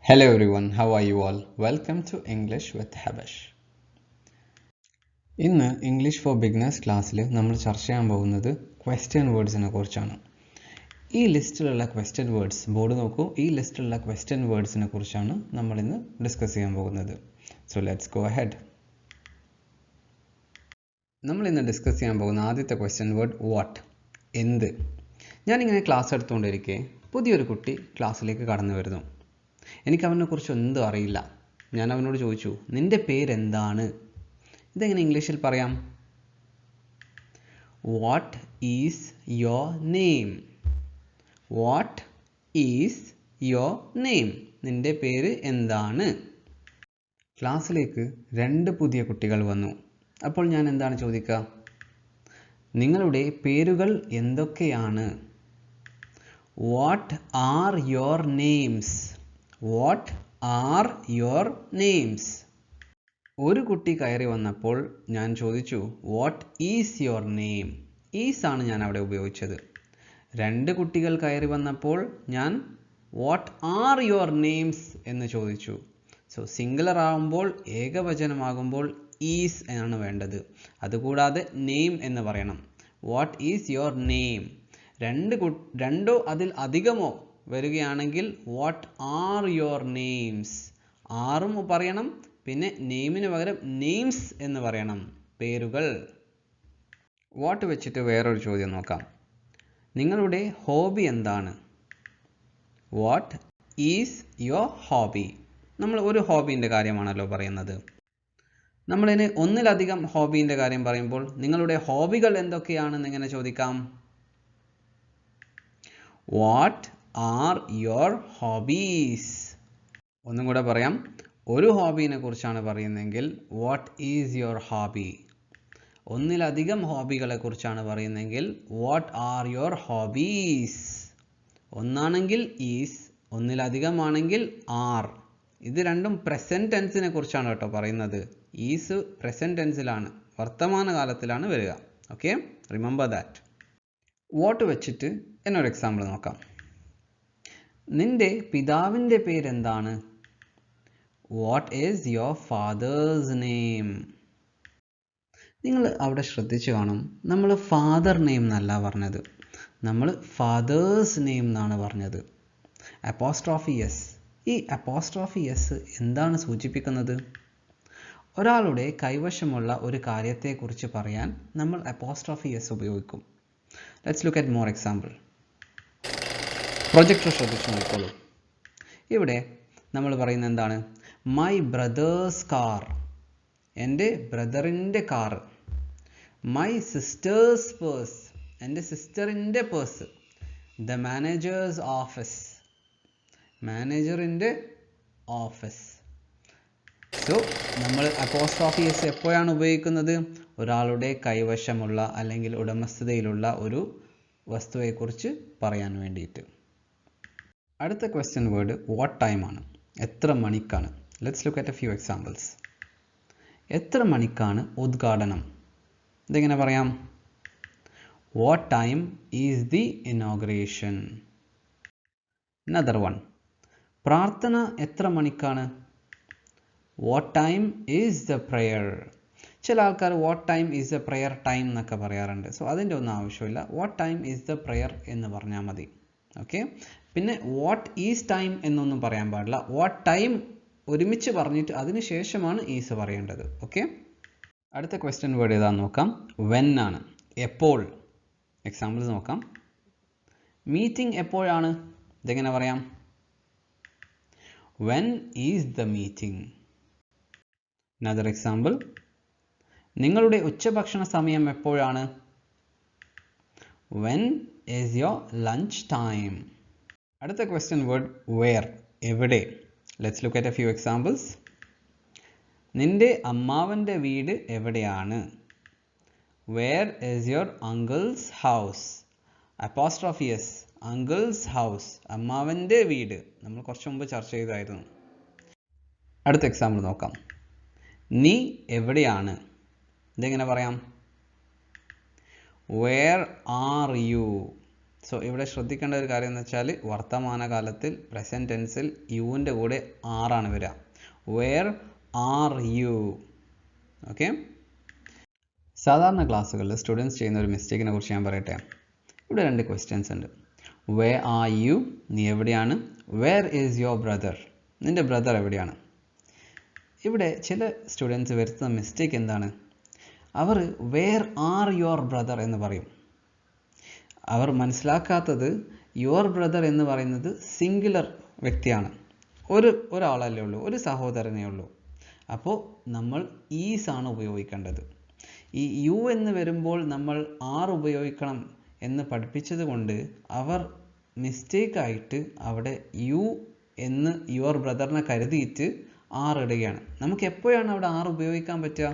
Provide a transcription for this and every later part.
Hello everyone, how are you all? Welcome to English with Habash. ഇന്ന് English for beginners ക്ലാസ്സിൽ നമ്മൾ ചർച്ച ചെയ്യാൻ പോകുന്നത് ക്വസ്റ്റ്യൻ വേർഡ്സിനെ കുറിച്ചാണ്. ഈ ലിസ്റ്റിലുള്ള ക്വസ്റ്റ്യൻ വേർഡ്സ് ബോർഡ് നോക്കൂ. ഈ ലിസ്റ്റിലുള്ള ക്വസ്റ്റ്യൻ വേർഡ്സിനെ കുറിച്ചാണ് നമ്മൾ ഇന്ന് ഡിസ്കസ് ചെയ്യാൻ പോകുന്നത്. So let's go ahead. നമ്മൾ ഇന്ന് ഡിസ്കസ് ചെയ്യാൻ പോകുന്ന ആദ്യത്തെ ക്വസ്റ്റ്യൻ വേർഡ് വാട്ട്, എന്ത്. ഞാനിങ്ങനെ ക്ലാസ് എടുത്തുകൊണ്ടിരിക്കെ പുതിയൊരു കുട്ടി ക്ലാസ്സിലേക്ക് കടന്നു വരുന്നു. എനിക്ക് അവനെക്കുറിച്ച് ഒന്നും അറിയില്ല. ഞാൻ അവനോട് ചോദിച്ചു, നിൻ്റെ പേരെന്താണ്? ഇതെങ്ങനെ ഇംഗ്ലീഷിൽ പറയാം? What is your name? What is your name? നിൻ്റെ പേര് എന്താണ്? ക്ലാസ്സിലേക്ക് 2 പുതിയ കുട്ടികൾ വന്നു. അപ്പോൾ ഞാൻ എന്താണ് ചോദിക്കുക? നിങ്ങളുടെ പേരുകൾ എന്തൊക്കെയാണ്? What are your names? What are your names? ഒരു കുട്ടി കയറി വന്നപ്പോൾ ഞാൻ ചോദിച്ചു, What is your name? Is ആണ് ഞാൻ അവിടെ ഉപയോഗിച്ചത്. 2 കുട്ടികൾ കയറി വന്നപ്പോൾ ഞാൻ What are your names എന്ന് ചോദിച്ചു. സോ സിംഗുലർ ആകുമ്പോൾ, ഏകവചനമാകുമ്പോൾ is എന്നാണ് വേണ്ടത്. അതുകൂടാതെ നെയിം എന്ന് പറയണം. What is your name? രണ്ടോ അതിൽ അധികമോ വരികയാണെങ്കിൽ വാട്ട് ആർ യുവർ നെയിംസ്? ആറും പറയണം, പിന്നെ നെയിമിന് പകരം നെയിംസ് എന്ന് പറയണം, പേരുകൾ. വാട്ട് വെച്ചിട്ട് വേറൊരു ചോദ്യം നോക്കാം. നിങ്ങളുടെ ഹോബി എന്താണ്? What is your hobby? നമ്മൾ ഒരു ഹോബീൻ്റെ കാര്യമാണല്ലോ പറയുന്നത്. നമ്മളിന് ഒന്നിലധികം ഹോബീൻ്റെ കാര്യം പറയുമ്പോൾ നിങ്ങളുടെ ഹോബികൾ എന്തൊക്കെയാണെന്ന് എങ്ങനെ ചോദിക്കാം? What are your hobbies? ഒന്നും കൂടെ പറയാം. ഒരു ഹോബീനെ കുറിച്ചാണ് പറയുന്നതെങ്കിൽ വാട്ട് ഈസ് യുവർ ഹോബി. ഒന്നിലധികം ഹോബികളെ കുറിച്ചാണ് പറയുന്നതെങ്കിൽ വാട്ട് ആർ യുവർ ഹോബീസ്. ഒന്നാണെങ്കിൽ ഈസ്, ഒന്നിലധികമാണെങ്കിൽ ആർ. ഇത് രണ്ടും പ്രസൻറ്റ് ടെൻസിനെ കുറിച്ചാണ് കേട്ടോ പറയുന്നത്. ഈസ് പ്രസൻറ്റ് ടെൻസിലാണ്, വർത്തമാനകാലത്തിലാണ് വരിക. Okay, remember that. വാട്ട് വെച്ചിട്ട് എന്നൊരു എക്സാമ്പിൾ നോക്കാം. നിന്റെ പിതാവിൻ്റെ പേരെന്താണ്? What is your fathers name? നിങ്ങൾ അവിടെ ശ്രദ്ധിച്ചു കാണും, നമ്മൾ ഫാദർ നെയിം എന്നല്ല പറഞ്ഞത്, നമ്മൾ ഫാദേഴ്സ് നെയിം എന്നാണ് പറഞ്ഞത്. Apostrophe S. ഈ അപ്പോസ്ട്രോഫി എസ് എന്താണ് സൂചിപ്പിക്കുന്നത്? ഒരാളുടെ കൈവശമുള്ള ഒരു കാര്യത്തെക്കുറിച്ച് പറയാൻ നമ്മൾ അപ്പോസ്ട്രോഫി എസ് ഉപയോഗിക്കും. Let's look at more example. Projector ശ്രദ്ധിച്ചു നോക്കോളൂ. ഇവിടെ നമ്മൾ പറയുന്നത് എന്താണ്? മൈ ബ്രദേഴ്സ് കാർ, എൻ്റെ ബ്രദറിൻ്റെ കാർ. മൈ സിസ്റ്റേഴ്സ് പേഴ്സ്, എൻ്റെ സിസ്റ്ററിൻ്റെ പേഴ്സ്. ദ മാനേജേഴ്സ് ഓഫീസ്, മാനേജറിൻ്റെ ഓഫീസ്. സോ നമ്മൾ അപ്പോസ്ട്രോഫി എസ് എപ്പോഴാണ് ഉപയോഗിക്കുന്നത്? ഒരാളുടെ കൈവശമുള്ള അല്ലെങ്കിൽ ഉടമസ്ഥതയിലുള്ള ഒരു വസ്തുവെക്കുറിച്ച് പറയാൻ വേണ്ടിയിട്ട്. അടുത്ത ക്വസ്റ്റ്യൻ വേർഡ് വാട്ട് ടൈം ആണ്. എത്ര മണിക്കാണ്? Let's look at a few examples. എത്ര മണിക്കാണ് ഉദ്ഘാടനം? ഇതെങ്ങനെ പറയാം? What time is the inauguration? Another one. പ്രാർത്ഥന എത്ര മണിക്കാണ്? What time is the prayer? ചില ആൾക്കാർ what time is the prayer time എന്നൊക്കെ പറയാറുണ്ട്. സോ അതിൻ്റെ ഒന്നും ആവശ്യമില്ല. What time is the prayer എന്ന് പറഞ്ഞാൽ മതി. ഓക്കെ. പിന്നെ വാട്ട് ഈസ് ടൈം എന്നൊന്നും പറയാൻ പാടില്ല. വാട്ട് ടൈം ഒരുമിച്ച് പറഞ്ഞിട്ട് അതിന് ശേഷമാണ് ഈസ് പറയേണ്ടത്. ഓക്കെ. അടുത്ത ക്വസ്റ്റ്യൻ വേർഡ് ഏതാണെന്ന് നോക്കാം. വെൻ ആണ്, എപ്പോൾ. എക്സാമ്പിൾസ് നോക്കാം. മീറ്റിംഗ് എപ്പോഴാണ്? ഇതെങ്ങനെ പറയാം? When is the meeting? Another example. നിങ്ങളുടെ ഉച്ചഭക്ഷണ സമയം എപ്പോഴാണ്? When is your lunch time? അടുത്ത ക്വസ്റ്റ്യൻ വേർഡ് വേർ, എവിടെ. Let's look at a few examples. നിന്റെ അമ്മാവൻ്റെ വീട് എവിടെയാണ്? Where is your uncle's house? Apostrophe S, uncle's house, അമ്മാവൻ്റെ വീട്. നമ്മൾ കുറച്ച് മുമ്പ് ചർച്ച ചെയ്തായിരുന്നു. അടുത്ത എക്സാമ്പിൾ നോക്കാം. നീ എവിടെയാണ്? ഇതെങ്ങനെ പറയാം? Where are U? സോ ഇവിടെ ശ്രദ്ധിക്കേണ്ട ഒരു കാര്യം എന്ന് വെച്ചാൽ വർത്തമാനകാലത്തിൽ പ്രസൻറ്റ് ടെൻസിൽ യുവിൻ്റെ കൂടെ ആറാണ് വരിക. Where are you? ഓക്കെ. സാധാരണ ക്ലാസ്സുകളിൽ സ്റ്റുഡൻസ് ചെയ്യുന്ന ഒരു മിസ്റ്റേക്കിനെ കുറിച്ച് ഞാൻ പറയട്ടെ. ഇവിടെ 2 ക്വസ്റ്റ്യൻസ് ഉണ്ട്. Where are you? നീ എവിടെയാണ്? Where is your brother? നിൻ്റെ ബ്രദർ എവിടെയാണ്? ഇവിടെ ചില സ്റ്റുഡൻസ് വരുത്തുന്ന മിസ്റ്റേക്ക് എന്താണ്? അവർ വേർ ആർ യുവർ ബ്രദർ എന്ന് പറയും. അവർ മനസ്സിലാക്കാത്തത് യുവർ ബ്രദർ എന്ന് പറയുന്നത് സിംഗുലർ വ്യക്തിയാണ്. ഒരാളല്ലേ ഉള്ളൂ, ഒരു സഹോദരനേ ഉള്ളൂ. അപ്പോൾ നമ്മൾ ഈസ് ആണ് ഉപയോഗിക്കേണ്ടത്. ഈ യു എന്ന് വരുമ്പോൾ നമ്മൾ ആർ ഉപയോഗിക്കണം എന്ന് പഠിപ്പിച്ചത് കൊണ്ട് അവർ മിസ്റ്റേക്കായിട്ട് അവിടെ യു എന്ന് യുവർ ബ്രദറിനെ കരുതിയിട്ട് ആർ ഇടുകയാണ്. നമുക്ക് എപ്പോഴാണ് അവിടെ ആർ ഉപയോഗിക്കാൻ പറ്റുക?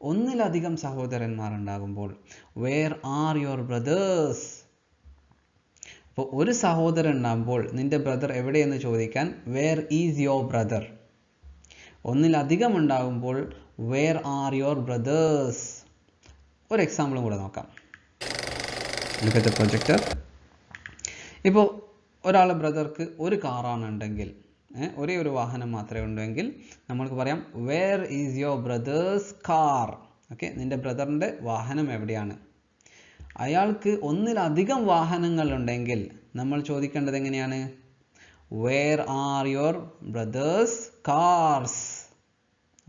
ഒന്നിലധികം സഹോദരന്മാരുണ്ടാകുമ്പോൾ. Where are your brothers? അപ്പോൾ ഒരു സഹോദരൻ ഉണ്ടാകുമ്പോൾ നിൻ്റെ ബ്രദർ എവിടെയെന്ന് ചോദിക്കാൻ വേർ ഈസ് യുവർ ബ്രദർ? ഒന്നിലധികം ഉണ്ടാകുമ്പോൾ വേർ ആർ യുവർ ബ്രദേഴ്സ്? ഒരു എക്സാമ്പിളും കൂടെ നോക്കാം. Look at the projector. ഇപ്പോൾ ഒരാളുടെ ബ്രദർക്ക് ഒരു കാറാണ് ഉണ്ടെങ്കിൽ, ഒരേ ഒരു വാഹനം മാത്രമേ ഉണ്ടെങ്കിൽ നമ്മൾക്ക് പറയാം where is your brother's car? Okay, നിൻ്റെ ബ്രദറിൻ്റെ വാഹനം എവിടെയാണ്? അയാൾക്ക് ഒന്നിലധികം വാഹനങ്ങൾ ഉണ്ടെങ്കിൽ നമ്മൾ ചോദിക്കേണ്ടത് എങ്ങനെയാണ്? Where are your brother's cars?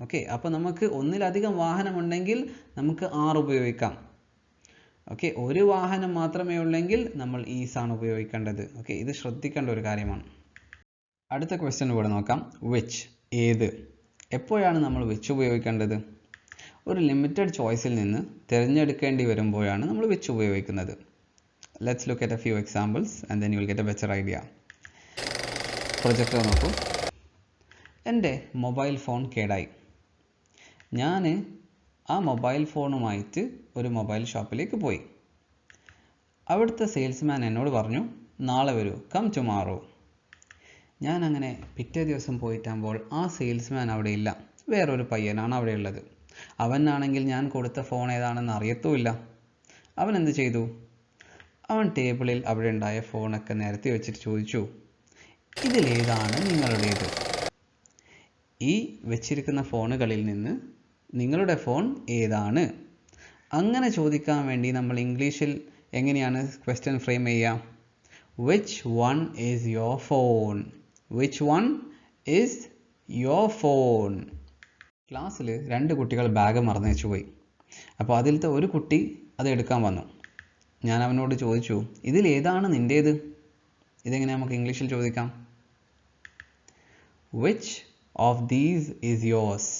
Okay, അപ്പോൾ നമുക്ക് ഒന്നിലധികം വാഹനം ഉണ്ടെങ്കിൽ നമുക്ക് ആർ ഉപയോഗിക്കാം. ഓക്കെ, ഒരു വാഹനം മാത്രമേ ഉള്ളെങ്കിൽ നമ്മൾ ഈസ് ആണ് ഉപയോഗിക്കേണ്ടത്. ഓക്കെ, ഇത് ശ്രദ്ധിക്കേണ്ട ഒരു കാര്യമാണ്. അടുത്ത ക്വസ്റ്റ്യൻ ഇവിടെ നോക്കാം. വിച്ച്? ഏത്? എപ്പോഴാണ് നമ്മൾ വിച്ച് ഉപയോഗിക്കേണ്ടത്? ഒരു ലിമിറ്റഡ് ചോയ്സിൽ നിന്ന് തിരഞ്ഞെടുക്കേണ്ടി വരുമ്പോഴാണ് നമ്മൾ വിച്ച് ഉപയോഗിക്കുന്നത്. Let's look at a few examples and then you will get A better idea. Projector നോക്കൂ. എൻ്റെ മൊബൈൽ ഫോൺ കേടായി. ഞാൻ ആ മൊബൈൽ ഫോണുമായിട്ട് ഒരു മൊബൈൽ ഷോപ്പിലേക്ക് പോയി. അവിടുത്തെ സെയിൽസ്മാൻ എന്നോട് പറഞ്ഞു നാളെ വരൂ, കം ടുമാറോ. ഞാൻ അങ്ങനെ പിറ്റേ ദിവസം പോയിട്ടാകുമ്പോൾ ആ സെയിൽസ്മാൻ അവിടെ ഇല്ല. വേറൊരു പയ്യനാണ് അവിടെ ഉള്ളത്. അവനാണെങ്കിൽ ഞാൻ കൊടുത്ത ഫോൺ ഏതാണെന്ന് അറിയത്തുമില്ല. അവൻ എന്ത് ചെയ്തു? അവൻ ടേബിളിൽ അവിടെ ഉണ്ടായ ഫോണൊക്കെ നിരത്തി വെച്ചിട്ട് ചോദിച്ചു, ഇതിലേതാണ് നിങ്ങളുടേത്? ഈ വെച്ചിരിക്കുന്ന ഫോണുകളിൽ നിന്ന് നിങ്ങളുടെ ഫോൺ ഏതാണ്? അങ്ങനെ ചോദിക്കാൻ വേണ്ടി നമ്മൾ ഇംഗ്ലീഷിൽ എങ്ങനെയാണ് ക്വസ്റ്റ്യൻ ഫ്രെയിം ചെയ്യുക? Which one is your phone? Which one is your phone? ക്ലാസ്സിൽ 2 കുട്ടികൾ ബാഗ് മറന്നു വെച്ച് പോയി. അപ്പോൾ അതിലത്തെ ഒരു കുട്ടി അത് എടുക്കാൻ വന്നു. ഞാൻ അവനോട് ചോദിച്ചു, ഇതിലേതാണ് നിൻ്റേത്? ഇതെങ്ങനെ നമുക്ക് ഇംഗ്ലീഷിൽ ചോദിക്കാം? Which of these is yours?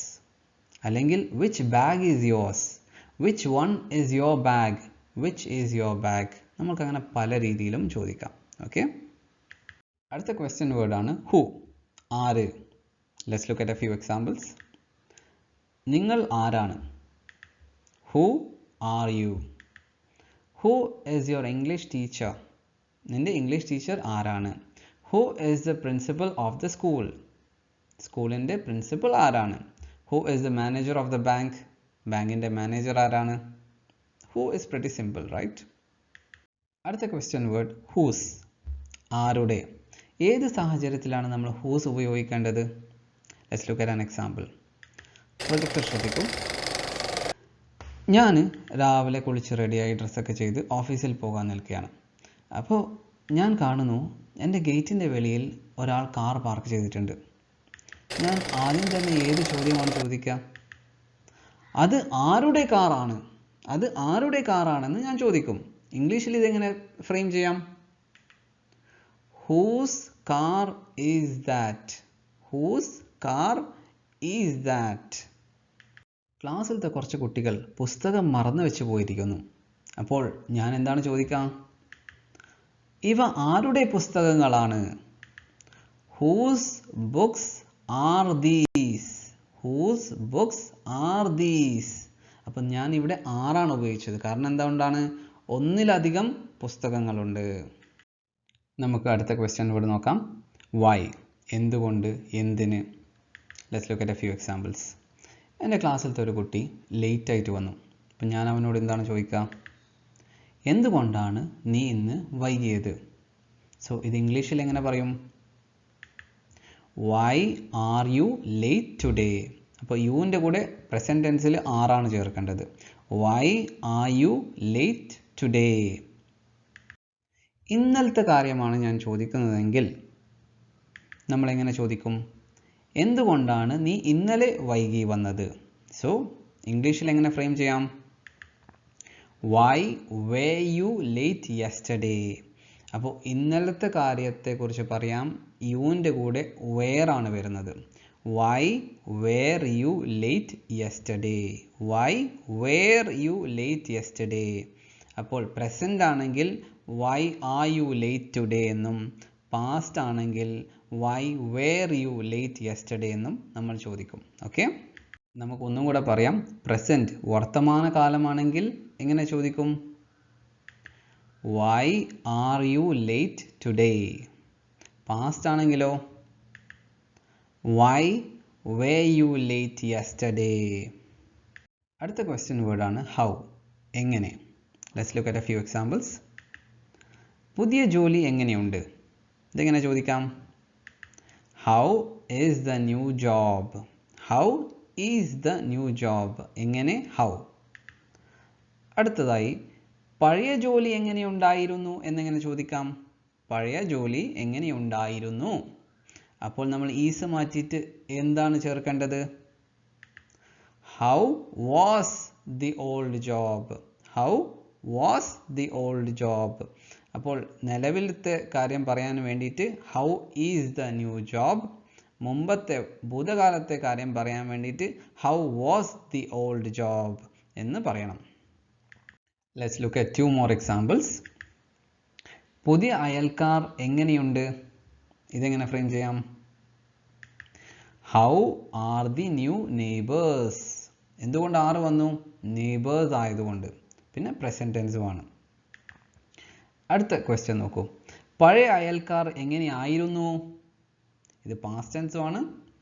അല്ലെങ്കിൽ which bag is yours? Which one is your bag? Which is your bag? നമുക്കങ്ങനെ പല രീതിയിലും ചോദിക്കാം. ഓക്കെ, അടുത്ത ക്വസ്റ്റ്യൻ വേർഡാണ് ഹു. ആര്? Let's look at a few examples. നിങ്ങൾ ആരാണ്? Who are you? Who is your English teacher? നിൻ്റെ ഇംഗ്ലീഷ് ടീച്ചർ ആരാണ്? Who is the principal of the school? സ്കൂളിൻ്റെ പ്രിൻസിപ്പൽ ആരാണ്? Who is the manager of the bank? ബാങ്കിൻ്റെ manager ആരാണ്? Who is pretty simple, right? അടുത്ത question word whose. ആരുടെ? ഏത് സാഹചര്യത്തിലാണ് നമ്മൾ ഹൂസ് ഉപയോഗിക്കേണ്ടത്? Let's look at an example. Projector ശ്രദ്ധിക്കും. ഞാൻ രാവിലെ കുളിച്ച് റെഡിയായി ഡ്രസ്സൊക്കെ ചെയ്ത് ഓഫീസിൽ പോകാൻ നിൽക്കുകയാണ്. അപ്പോൾ ഞാൻ കാണുന്നു എൻ്റെ ഗേറ്റിൻ്റെ വെളിയിൽ ഒരാൾ കാർ പാർക്ക് ചെയ്തിട്ടുണ്ട്. ഞാൻ ആദ്യം തന്നെ ഏത് ചോദ്യമാണ് ചോദിക്കുക? അത് ആരുടെ കാറാണ്? അത് ആരുടെ കാറാണെന്ന് ഞാൻ ചോദിക്കും. ഇംഗ്ലീഷിൽ ഇതെങ്ങനെ ഫ്രെയിം ചെയ്യാം? Whose car is that? Whose car is that? ക്ലാസ്സിലത്തെ കുറച്ച് കുട്ടികൾ പുസ്തകം മറന്നു വെച്ച് പോയിരിക്കുന്നു. അപ്പോൾ ഞാൻ എന്താണ് ചോദിക്കുക? ഇവ ആരുടെ പുസ്തകങ്ങളാണ്? Whose books are these? Whose books are these? അപ്പം ഞാൻ ഇവിടെ ആറാണ് ഉപയോഗിച്ചത്. കാരണം എന്തുകൊണ്ടാണ്? ഒന്നിലധികം പുസ്തകങ്ങളുണ്ട്. നമുക്ക് അടുത്ത ക്വസ്റ്റ്യൻ ഇവിടെ നോക്കാം. വൈ? എന്തുകൊണ്ട്? എന്തിന്? Let's look at a few examples. എൻ്റെ ക്ലാസ്സിലത്തെ ഒരു കുട്ടി ലേറ്റായിട്ട് വന്നു. അപ്പം ഞാൻ അവനോട് എന്താണ് ചോദിക്കുക? എന്തുകൊണ്ടാണ് നീ ഇന്ന് വൈകിയത്? സോ ഇത് ഇംഗ്ലീഷിൽ എങ്ങനെ പറയും? Why are you late today? അപ്പോൾ യുവിൻ്റെ കൂടെ പ്രസൻറ്റ് ടെൻസിൽ ആറാണ് ചേർക്കേണ്ടത്. Why are you late today? ഇന്നലത്തെ കാര്യമാണ് ഞാൻ ചോദിക്കുന്നതെങ്കിൽ നമ്മളെങ്ങനെ ചോദിക്കും? എന്തുകൊണ്ടാണ് നീ ഇന്നലെ വൈകി വന്നത്? സോ ഇംഗ്ലീഷിൽ എങ്ങനെ ഫ്രെയിം ചെയ്യാം? Why were you late yesterday? അപ്പോൾ ഇന്നലത്തെ കാര്യത്തെക്കുറിച്ച് പറയാം, യുവിൻ്റെ കൂടെ വേർ ആണ് വരുന്നത്. Why were you late yesterday? Why were you late yesterday? അപ്പോൾ പ്രസൻ്റ് ആണെങ്കിൽ why are you late today എന്നും, പാസ്റ്റ് ആണെങ്കിൽ why were you late yesterday എന്നും നമ്മൾ ചോദിക്കും. ഓക്കെ, നമുക്ക് ഒന്നും കൂടെ പറയാം. പ്രസൻറ്റ് വർത്തമാനകാലമാണെങ്കിൽ എങ്ങനെ ചോദിക്കും? Why are you late today? Past ആണെങ്കിലോ why were you late yesterday? അടുത്ത ക്വസ്റ്റ്യൻ വേർഡാണ് ഹൗ, എങ്ങനെ. Let's look at a few examples. പുതിയ ജോലി എങ്ങനെയുണ്ട്? ഇതെങ്ങനെ ചോദിക്കാം? How is the new job? How is the new job? എങ്ങനെ? ഹൗ. അടുത്തതായി പഴയ ജോലി എങ്ങനെയുണ്ടായിരുന്നു എന്നെങ്ങനെ ചോദിക്കാം? പഴയ ജോലി എങ്ങനെയുണ്ടായിരുന്നു? അപ്പോൾ നമ്മൾ ഈസ് മാറ്റിയിട്ട് എന്താണ് ചേർക്കേണ്ടത്? How was the old job? How was the old job? അപ്പോൾ നിലവിലത്തെ കാര്യം പറയാൻ വേണ്ടിയിട്ട് how is the new job, മുമ്പത്തെ ഭൂതകാലത്തെ കാര്യം പറയാൻ വേണ്ടിയിട്ട് how was the old job എന്ന് പറയണം. Let's look at 2 more examples. പുതിയ അയൽക്കാർ എങ്ങനെയുണ്ട്? ഇതെങ്ങനെ ഫ്രെയിം ചെയ്യാം? How are the new neighbours? എന്തുകൊണ്ട് ആറ് വന്നു? നെയ്ബേഴ്സ് ആയതുകൊണ്ട്. പിന്നെ പ്രസന്റ് ടെൻസുമാണ്. അടുത്ത ക്വസ്റ്റ്യൻ നോക്കൂ. പഴയ അയൽക്കാർ എങ്ങനെയായിരുന്നു? ഇത് പാസ്റ്റ് ടെൻസും ആണ്,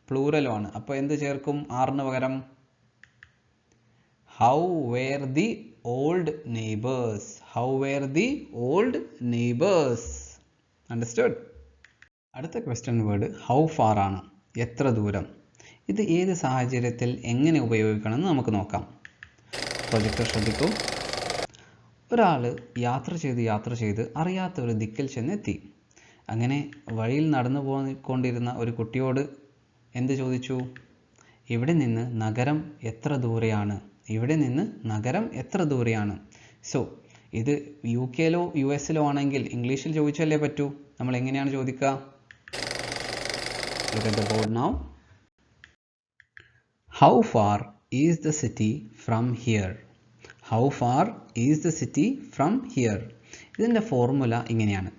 പ്ലൂറലും ആണ്. അപ്പോൾ എന്ത് ചേർക്കും ആറിന് പകരം? How were the old neighbours? How were the old neighbours? Understood? അടുത്ത ക്വസ്റ്റ്യൻ വേർഡ് ഹൗ ഫാർ ആണ്, എത്ര ദൂരം. ഇത് ഏത് സാഹചര്യത്തിൽ എങ്ങനെ ഉപയോഗിക്കണമെന്ന് നമുക്ക് നോക്കാം. പ്രൊജക്ടർ ശ്രദ്ധിക്കൂ. ഒരാൾ യാത്ര ചെയ്ത് അറിയാത്ത ഒരു ദിക്കിൽ ചെന്നെത്തി. അങ്ങനെ വഴിയിൽ നടന്നു പോയിക്കൊണ്ടിരുന്ന ഒരു കുട്ടിയോട് എന്ത് ചോദിച്ചു? ഇവിടെ നിന്ന് നഗരം എത്ര ദൂരെയാണ്? ഇവിടെ നിന്ന് നഗരം എത്ര ദൂരെയാണ്? സോ ഇത് യു കെയിലോ യു എസിലോ ആണെങ്കിൽ ഇംഗ്ലീഷിൽ ചോദിച്ചല്ലേ പറ്റൂ. നമ്മൾ എങ്ങനെയാണ് ചോദിക്കുക? Look at the board now. How far is the city from here? How far is the city from here? ഇതിൻ്റെ ഫോർമുല ഇങ്ങനെയാണ്.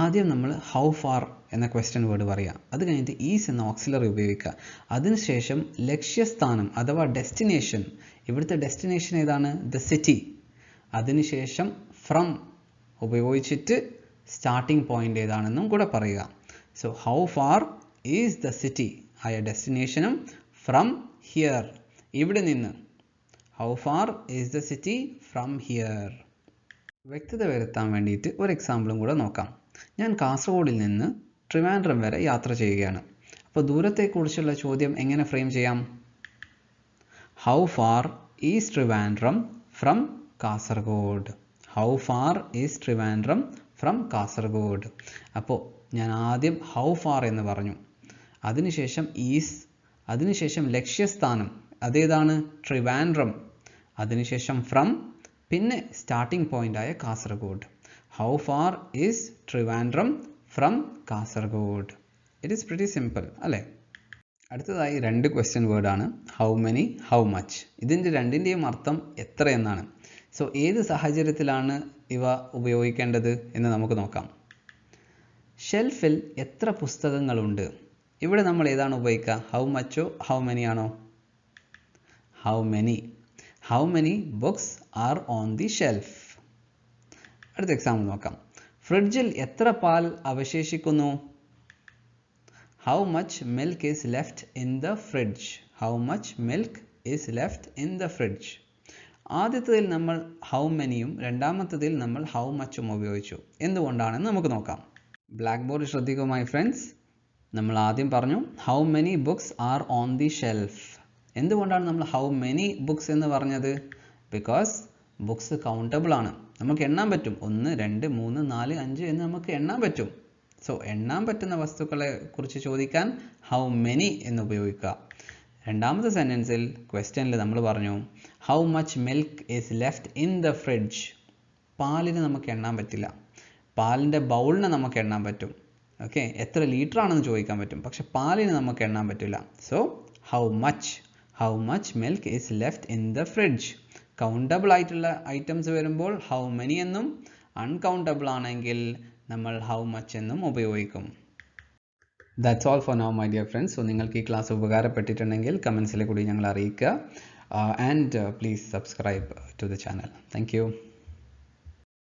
ആദ്യം നമ്മൾ ഹൗ ഫാർ എന്ന ക്വസ്റ്റ്യൻ വേർഡ് പറയുക. അത് കഴിഞ്ഞിട്ട് ഈസ് എന്ന ഓക്സിലറി ഉപയോഗിക്കുക. അതിനുശേഷം ലക്ഷ്യസ്ഥാനം അഥവാ ഡെസ്റ്റിനേഷൻ. ഇവിടുത്തെ ഡെസ്റ്റിനേഷൻ ഏതാണ്? The city. അതിനുശേഷം ഫ്രം ഉപയോഗിച്ചിട്ട് സ്റ്റാർട്ടിംഗ് പോയിന്റ് ഏതാണെന്നും കൂടെ പറയുക. So how far is the city ആയ ഡെസ്റ്റിനേഷനും ഫ്രം ഹിയർ ഇവിടെ നിന്ന്. How far is the city from here. വ്യക്തത വരുത്താൻ വേണ്ടിയിട്ട് ഒരു എക്സാമ്പിളും കൂടെ നോക്കാം. ഞാൻ കാസർഗോഡിൽ നിന്ന് ട്രിവാൻഡ്രം വരെ യാത്ര ചെയ്യുകയാണ്. അപ്പോൾ ദൂരത്തെക്കുറിച്ചുള്ള ചോദ്യം എങ്ങനെ ഫ്രെയിം ചെയ്യാം? How far is Trivandrum from Kasaragod? How far is Trivandrum from Kasaragod? അപ്പോൾ ഞാൻ ആദ്യം ഹൗ ഫാർ എന്ന് പറഞ്ഞു, അതിനുശേഷം ഈസ്, അതിനുശേഷം ലക്ഷ്യസ്ഥാനം അതേതാണ്? ട്രിവാൻഡ്രം, അതിനുശേഷം ഫ്രം, പിന്നെ സ്റ്റാർട്ടിംഗ് പോയിന്റ് ആയ Kasaragod. How far is Trivandrum from Kasaragod? It is pretty simple അല്ലേ? അടുത്തതായി രണ്ട് ക്വസ്റ്റ്യൻ വേർഡാണ് ഹൗ മെനി, ഹൗ മച്ച്. ഇതിൻ്റെ രണ്ടിൻ്റെയും അർത്ഥം എത്ര എന്നാണ്. സോ ഏത് സാഹചര്യത്തിലാണ് ഇവ ഉപയോഗിക്കേണ്ടത് എന്ന് നമുക്ക് നോക്കാം. ഷെൽഫിൽ എത്ര പുസ്തകങ്ങളുണ്ട്? ഇവിടെ നമ്മൾ ഏതാണ് ഉപയോഗിക്കുക? ഹൗ മച്ചോ ഹൗ മെനി ആണോ? How many. How many books are on the shelf? അടുത്ത എക്സാമ്പിൾ നോക്കാം. ഫ്രിഡ്ജിൽ എത്ര പാൽ അവശേഷിക്കുന്നു? How much milk is left in the fridge? How much milk is left in the fridge? ആദ്യത്തേതിൽ നമ്മൾ ഹൗ മെനിയും രണ്ടാമത്തേതിൽ നമ്മൾ ഹൗ മച്ചും ഉപയോഗിച്ചു. എന്തുകൊണ്ടാണെന്ന് നമുക്ക് നോക്കാം. ബ്ലാക്ക് ബോർഡ് ശ്രദ്ധിക്കൂ മൈ ഫ്രണ്ട്സ്. നമ്മൾ ആദ്യം പറഞ്ഞു how many books are on the shelf. എന്തുകൊണ്ടാണ് നമ്മൾ ഹൗ മെനി ബുക്സ് എന്ന് പറഞ്ഞത്? ബിക്കോസ് ബുക്സ് കൗണ്ടബിൾ ആണ്, നമുക്ക് എണ്ണാൻ പറ്റും. 1 2 3 4 5 എന്ന് നമുക്ക് എണ്ണാൻ പറ്റും. സോ എണ്ണാൻ പറ്റുന്ന വസ്തുക്കളെ കുറിച്ച് ചോദിക്കാൻ ഹൗ മെനി എന്ന് ഉപയോഗിക്കുക. രണ്ടാമത്തെ സെൻറ്റൻസിൽ ക്വസ്റ്റ്യനിൽ നമ്മൾ പറഞ്ഞു how much milk is left in the fridge. പാലിന് നമുക്ക് എണ്ണാൻ പറ്റില്ല, പാലിൻ്റെ ബൗളിനെ നമുക്ക് എണ്ണാൻ പറ്റും. ഓക്കെ, എത്ര ലിറ്റർ ആണെന്ന് ചോദിക്കാൻ പറ്റും, പക്ഷെ പാലിന് നമുക്ക് എണ്ണാൻ പറ്റില്ല. So how much milk is left in the fridge. Countable ആയിട്ടുള്ള ഐറ്റംസ് വരുമ്പോൾ ഹൗ മെനി എന്നും, അൺകൗണ്ടബിൾ ആണെങ്കിൽ നമ്മൾ ഹൗ മച്ച് എന്നും ഉപയോഗിക്കും. That's all for now my dear friends. So നിങ്ങൾക്ക് ഈ ക്ലാസ് ഉപകാരപ്പെട്ടിട്ടുണ്ടെങ്കിൽ കമൻസിൽ കൂടി ഞങ്ങൾ അറിയിക്കുക. And please subscribe to the channel. Thank U.